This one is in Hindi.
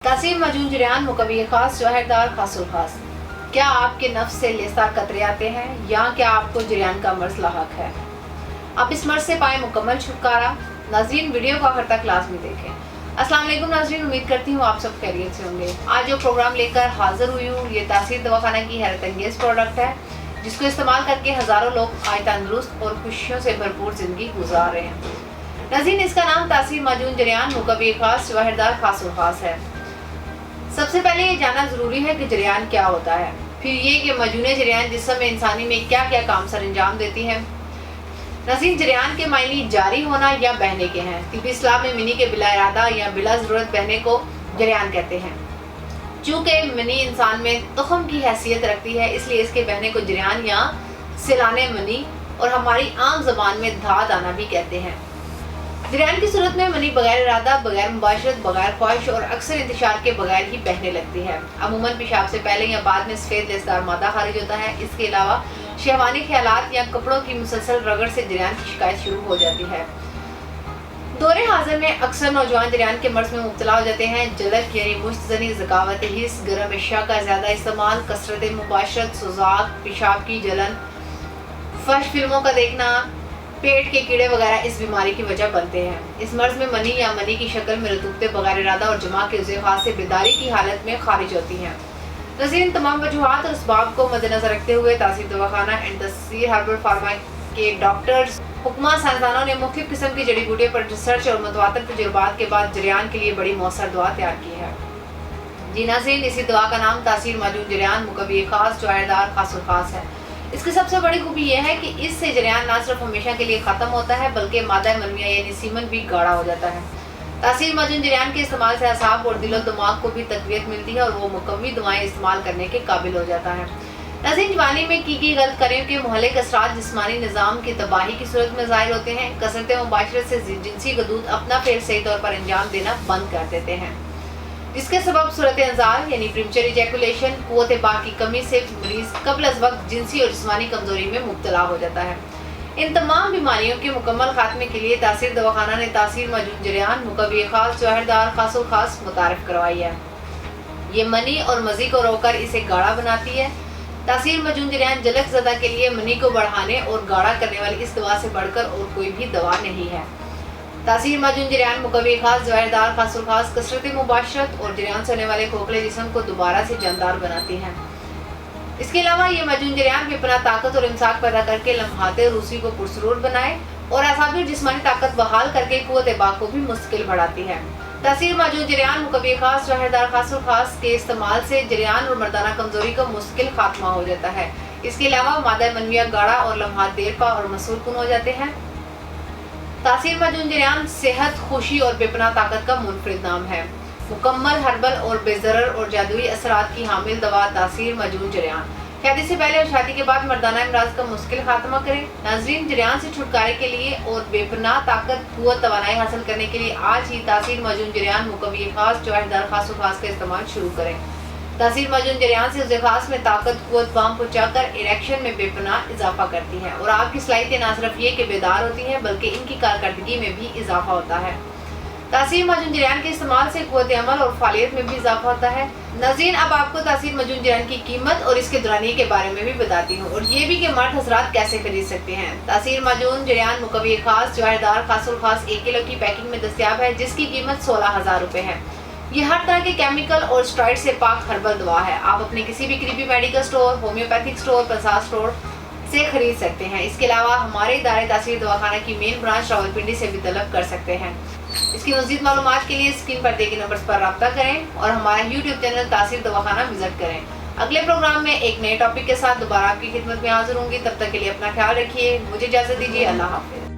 तासीर मजून जरियान मुकवी खास जवाहरदार खासुल खास। क्या आपके नफ्स से लेसा कतरे आते हैं या क्या आपको जरियान का मर्ज लाहक है? आप इस मर्ज से पाए मुकम्मल छुटकारा। नाज़रीन, वीडियो को आखिर तक लाजमी देखें। अस्सलाम वालेकुम नाज़रीन, उम्मीद करती हूँ आप सब खैरियत से होंगे। आज जो प्रोग्राम लेकर हाजिर हुई हूँ ये तासीर दवाखाना की हैरत अंगेज प्रोडक्ट है जिसको इस्तेमाल करके हज़ारों लोग आज तंदुरुस्त और खुशियों से भरपूर ज़िंदगी गुजार रहे हैं। नाज़रीन, इसका नाम तासीर मजून जरियान मुकवी खास जवाहरदार खासुल खास है। सबसे पहले ये जानना ज़रूरी है कि जरियान क्या होता है, फिर ये कि मजूने जरियान जिस्म इंसानी में क्या क्या काम सर अंजाम देती है। नाज़रीन, जरियान के मायने जारी होना या बहने के हैं। तिब्बी इस्लाम में मनी के बिला इरादा या बिला ज़रूरत बहने को जरियान कहते हैं। चूँकि मनी इंसान में तुख़म की हैसियत रखती है इसलिए इसके बहने को जरियान या सिलाने मनी और हमारी आम ज़बान में धात आना भी कहते हैं। जरियान की सूरत में मनी बगैर इरादा, बगैर मुबाशरत, बगैर ख्वाहिश और अक्सर इंतशार के बगैर ही बहने लगती है। अमूमन पेशाब से पहले या बाद में सफ़ेद लेसदार मादा खारिज होता है। इसके अलावा शहवानी ख्यालात या कपड़ों की मुसलसल रगड़ से जरियान की शिकायत शुरू हो जाती है। दौरे हाजिर में अक्सर नौजवान जरियान के मर्ज में मुब्तला हो जाते हैं। जलक यानी मुश्तजनी, ज़कावत हिस्स, गर्म अशिया का ज़्यादा इस्तेमाल, कसरत मुबाशरत, सुजाक, पेशाब की जलन, फश फिल्मों का देखना, पेट के कीड़े वगैरह इस बीमारी की वजह बनते हैं। इस मर्ज में मनी या मनी की शक्ल में रतूबतें बगैर इरादा और जमा के उज़े खास से बेदारी की हालत में खारिज होती हैं। नाज़रीन, तमाम वजूहात और इसबाब को मद्देनजर रखते हुए तासीर दवाखाना एंड तासीर हर्बल फार्मा के डॉक्टर्स, हुक्मा, साइंसदानों ने मुख्तलिफ किस्म की जड़ी बूटियों पर रिसर्च और मुतवातिर तजुर्बात के बाद जरियान के लिए बड़ी मौसर दवा तैयार की है। जी नाज़रीन, इसी दवा का नाम तासीर मजून जरियान मुकवी खास जवाहरदार खासुल खास है। इसकी सबसे बड़ी खूबी यह है कि इससे जरियान ना सिर्फ हमेशा के लिए ख़त्म होता है बल्कि मादा मनविया यानी सीमन भी गाढ़ा हो जाता है। तासीर मजून जरियान के इस्तेमाल से असाब और दिलो दिमाग को भी तकवीत मिलती है और वो मुकम्मल दवाएं इस्तेमाल करने के काबिल हो जाता है। नाज़रीन, जवानी में की गलत करें कि मुहल्लिक असरात जिस्मानी निज़ाम की तबाही की सूरत में ज़ाहिर होते हैं। कसरत मुबाशरत से जिनसी गदूद अपना फेर सही तौर पर अंजाम देना बंद कर देते हैं जिसके सबब सूरत अंजार यानी प्रीमेच्योर इजैकुलेशन, क़ुव्वत बाक़ की कमी से मरीज कबल अज़ वक्त जिनसी और जिस्मानी कमजोरी में मुब्तला हो जाता है। इन तमाम बीमारियों के मुकम्मल खात्मे के लिए तासीर दवाखाना ने तासीर मजून जरियान मुकवी खास जवाहरदार खासुल खास मुतारफ़ करवाई है। ये मनी और मज़ी को रोककर इसे गाढ़ा बनाती है। तासीर मजून जरियान जलक ज़दा के लिए मनी को बढ़ाने और गाढ़ा करने वाली इस दवा से बढ़कर और कोई भी दवा नहीं है। तासीर मजून जरियान मुकवी खास जवाहरदार खासुल खास कसरत मुबाशरत और जरियान से होने वाले खोखले जिस्म को दोबारा से जानदार बनाती हैं। इसके अलावा ये मजून जरियान बेपनाह ताकत और इमसाक पैदा करके लम्हाते रूसी को पुरसरूर बनाए और असाबी जिस्मानी ताकत बहाल करके क़ुव्वत बाक़ को भी मुश्किल बढ़ाती है। तासीर मजून जरियान मुकवी खास जवाहरदार खासुल खास के इस्तेमाल से जरियान और मर्दाना कमजोरी का मुश्किल खात्मा हो जाता है। इसके अलावा मादा मनविया गाढ़ा और लम्हात देरपा और मसूलकुन हो जाते हैं। तासीर मजून जरियान सेहत, खुशी और बेपनाह ताकत का मुनफरिद नाम है। मुकम्मल हर्बल और बेज़रर और जादुई असरात की हामिल दवा तासीर मजून जरियान शादी से पहले और शादी के बाद मर्दाना अमराज का मुश्किल खात्मा करें। नाज़रीन, जरियान से छुटकारे के लिए और बेपनाह ताकत, क़ुव्वत, तवानाई हासिल करने के लिए आज ही तासीर मजून जरियान मुकवी खास जवाहरदार खासुल खास का इस्तेमाल शुरू करें। तासीर मजून जरियान से उसे खास में ताकत, क़ुव्वत, बाम पहुँचाकर इरेक्शन में बेपनाह इजाफा करती है और आपकी सलाहियतें ना सिर्फ ये कि बेदार होती हैं बल्कि इनकी कारकर्दगी में भी इजाफा होता है। तासीर मजून जरियान के इस्तेमाल से क़ुव्वत अमल और फालियत में भी इजाफा होता है। नाज़रीन, अब आपको तासीर मजून जरियान की कीमत और इसके दुरानिये के बारे में भी बताती हूँ और ये भी कि मर्द हज़रात कैसे खरीद सकते हैं। तासीर मजून जरियान मुकवी खास जवाहरदार खासुल खास 1 किलो की पैकिंग में दस्तियाब है जिसकी कीमत 16,000 रुपये है। ये हर तरह के केमिकल और स्टेरॉइड से पाक हर्बल दवा है। आप अपने किसी भी करीबी मेडिकल स्टोर, होम्योपैथिक स्टोर, प्रसाद स्टोर से खरीद सकते हैं। इसके अलावा हमारे इदारे तासीर दवाखाना की मेन ब्रांच रावलपिंडी से भी तलब कर सकते हैं। इसकी मज़ीद मालूमात के लिए स्क्रीन पर दिए गए नंबर्स पर रब्ता करें और हमारा यूट्यूब चैनल तासीर दवाखाना विजिट करें। अगले प्रोग्राम में एक नए टॉपिक के साथ दोबारा आपकी खिदमत में हाजिर होंगी। तब तक के लिए अपना ख्याल रखिए। मुझे इजाज़त दीजिए। अल्लाह हाफ़िज़।